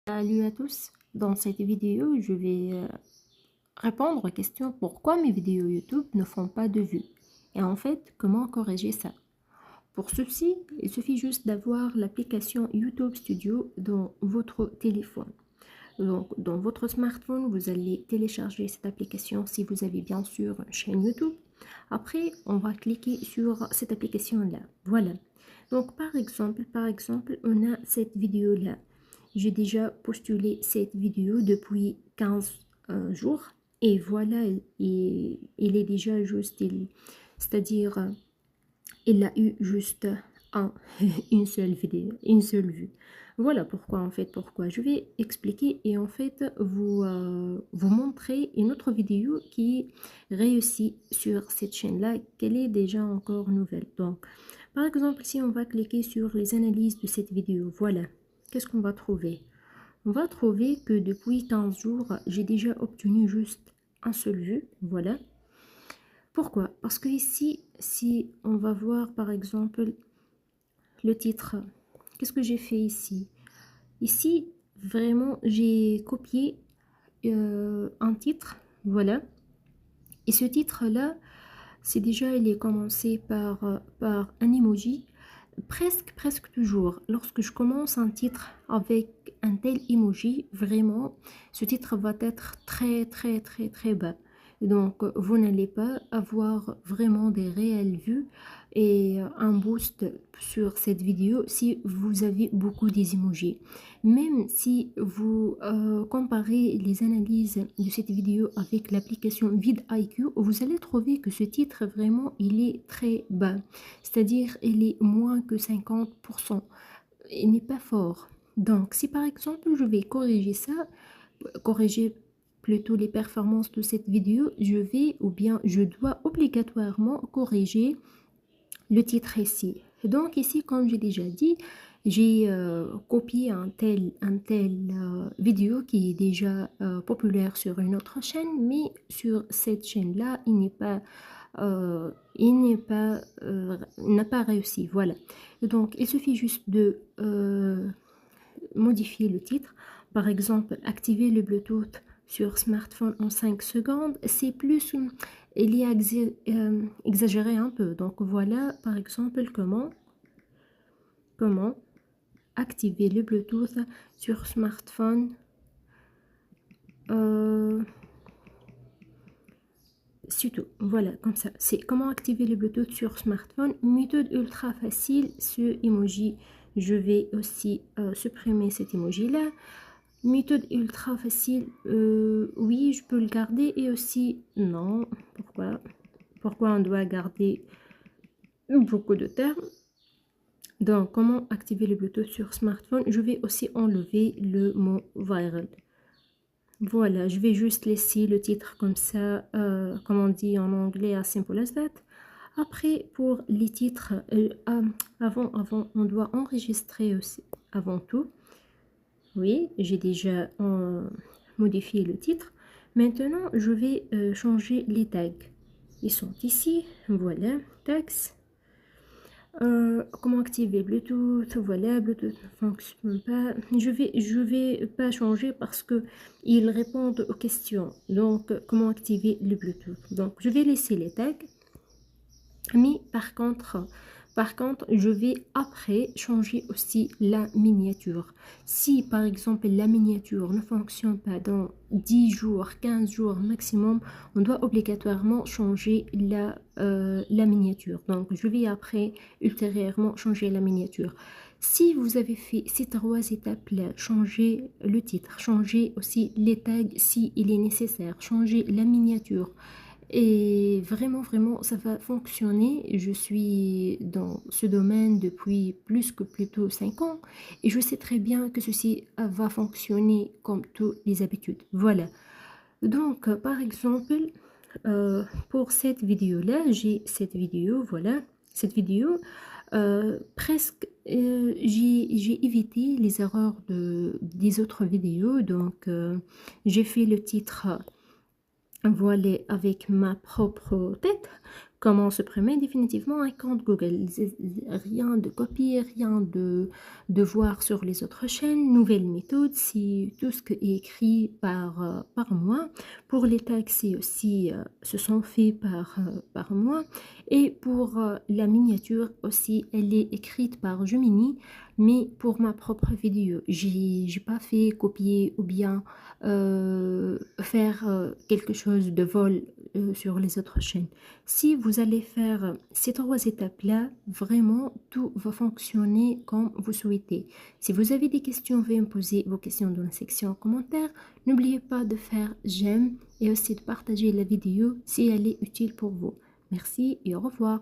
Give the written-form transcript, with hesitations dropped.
Salut à tous, dans cette vidéo je vais répondre aux questions pourquoi mes vidéos YouTube ne font pas de vues et en fait comment corriger ça. Pour ceci, il suffit juste d'avoir l'application YouTube Studio dans votre téléphone. Donc dans votre smartphone, vous allez télécharger cette application si vous avez bien sûr une chaîne YouTube. Après, on va cliquer sur cette application-là. Voilà. Donc par exemple, on a cette vidéo-là. J'ai déjà postulé cette vidéo depuis 15 jours et voilà, il est déjà juste, c'est-à-dire il a eu juste un, une seule vidéo, une seule vue. Voilà pourquoi en fait, pourquoi. Je vais expliquer et en fait vous montrer une autre vidéo qui réussit sur cette chaîne-là, qu'elle est déjà encore nouvelle. Donc, par exemple, si on va cliquer sur les analyses de cette vidéo, voilà, qu'est-ce qu'on va trouver? On va trouver que depuis 15 jours, j'ai déjà obtenu juste un seul vue, voilà. Pourquoi? Parce que ici, si on va voir par exemple le titre, qu'est-ce que j'ai fait ici? Ici, vraiment, j'ai copié un titre, voilà. Et ce titre-là, c'est déjà, il est commencé par un emoji. Presque toujours, lorsque je commence un titre avec un tel emoji, vraiment, ce titre va être très bas. Donc, vous n'allez pas avoir vraiment des réelles vues et un boost sur cette vidéo si vous avez beaucoup d'emojis. Même si vous comparez les analyses de cette vidéo avec l'application vidIQ, vous allez trouver que ce titre vraiment il est très bas, c'est-à-dire il est moins que 50%, il n'est pas fort. Donc si par exemple je vais corriger ça, corriger plutôt les performances de cette vidéo, je dois obligatoirement corriger le titre ici. Donc ici, comme j'ai déjà dit, j'ai copié un tel vidéo qui est déjà populaire sur une autre chaîne, mais sur cette chaîne-là, n'a pas réussi. Voilà. Donc il suffit juste de modifier le titre. Par exemple, activer le Bluetooth sur smartphone en 5 secondes, c'est plus, il y a exagéré un peu. Donc voilà, par exemple, comment activer le Bluetooth sur smartphone. Surtout, voilà, comme ça. C'est comment activer le Bluetooth sur smartphone. Méthode ultra facile, ce emoji. Je vais aussi supprimer cet emoji-là. Méthode ultra facile, oui, je peux le garder et aussi, non. Pourquoi on doit garder beaucoup de termes? Donc, comment activer le Bluetooth sur smartphone? Je vais aussi enlever le mot viral. Voilà, je vais juste laisser le titre comme ça, comme on dit en anglais, as simple as that. Après, pour les titres, avant, on doit enregistrer aussi, avant tout. Oui, j'ai déjà modifié le titre. Maintenant, je vais changer les tags. Ils sont ici, voilà, tags. Comment activer Bluetooth? Voilà, Bluetooth ne fonctionne pas. Je vais pas changer parce que ils répondent aux questions. Donc, comment activer le Bluetooth? Donc, je vais laisser les tags. Mais par contre, je vais après changer aussi la miniature. Si par exemple la miniature ne fonctionne pas dans 10 jours, 15 jours maximum, on doit obligatoirement changer la miniature. Donc je vais après ultérieurement changer la miniature. Si vous avez fait ces 3 étapes-là, changer le titre, changer aussi les tags si il est nécessaire, changer la miniature, et vraiment, ça va fonctionner. Je suis dans ce domaine depuis plus que plutôt 5 ans et je sais très bien que ceci va fonctionner comme toutes les habitudes. Voilà. Donc, par exemple, pour cette vidéo-là, j'ai cette vidéo, voilà. Cette vidéo, presque, j'ai évité les erreurs des autres vidéos. Donc, j'ai fait le titre voilée avec ma propre tête. Comment supprimer définitivement un compte Google? Rien de copier, rien de voir sur les autres chaînes. Nouvelle méthode, c'est tout ce qui est écrit par moi. Pour les tags, c'est aussi, ce sont faits par moi. Et pour la miniature aussi, elle est écrite par Gemini, mais pour ma propre vidéo. J'ai pas fait copier ou bien faire quelque chose de vol sur les autres chaînes. Si vous allez faire ces trois étapes-là, vraiment, tout va fonctionner comme vous souhaitez. Si vous avez des questions, veuillez me poser vos questions dans la section commentaires. N'oubliez pas de faire j'aime et aussi de partager la vidéo si elle est utile pour vous. Merci et au revoir.